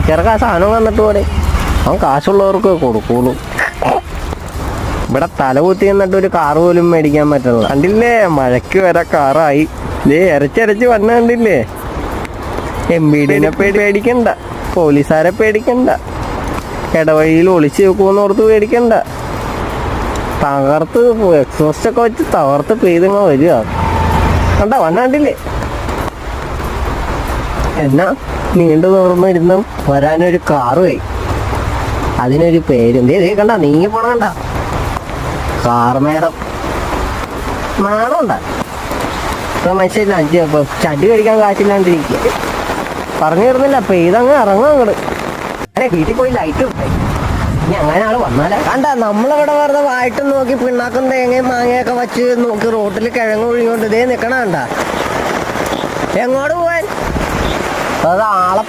ചെറുക്ക സാധനം വന്നിട്ട് പോലെ അവൻ കാശുള്ളവർക്ക് കൊടുക്കുള്ളൂ. ഇവിടെ തലകുത്തി എന്നിട്ട് ഒരു കാറ് പോലും മേടിക്കാൻ പറ്റില്ല. കണ്ടില്ലേ, മഴയ്ക്ക് വരെ കാറായി. ഇതേ ഇരച്ചരച്ച് വന്ന കണ്ടില്ലേ. MVDനെ പേടിക്കണ്ട, പോലീസുകാരെ പേടിക്കണ്ട, ഇടവഴിയിൽ ഒളിച്ച് വെക്കുമെന്ന് ഓർത്ത് പേടിക്കണ്ട. തകർത്ത് എക്സോസ്റ്റൊക്കെ വെച്ച് തകർത്ത് പെയ്തങ്ങ വരിക. കണ്ട വന്നാണ്ടില്ലേ. എന്നാ നീണ്ടു തുറന്നിരുന്ന് വരാനൊരു കാറുമായി, അതിനൊരു പേരും. ദേ കണ്ട നീങ്ങി പോണ കണ്ട കാർമേടം. നാണുണ്ട മനുഷ്യല്ല. ചടി കഴിക്കാൻ കാറ്റില്ലാണ്ടിരിക്കുക. പറഞ്ഞു തരുന്നില്ല, പെയ്തങ്ങ് ഇറങ്ങും അങ്ങോട്ട്. വീട്ടിൽ പോയി ലൈറ്റ് കിട്ടായി. ഇനി അങ്ങനെ ആള് വന്നാലേ കണ്ട. നമ്മളിവിടെ വെറുതെ വായിട്ടും നോക്കി പിണ്ണാക്കും തേങ്ങയും മാങ്ങയൊക്കെ വച്ച് നോക്കി റോട്ടിൽ കിഴങ്ങ് ഒഴിഞ്ഞോണ്ട് ഇതേ നിക്കണ കണ്ട. എങ്ങോട്ട് പോവാൻ? അത് ആളെ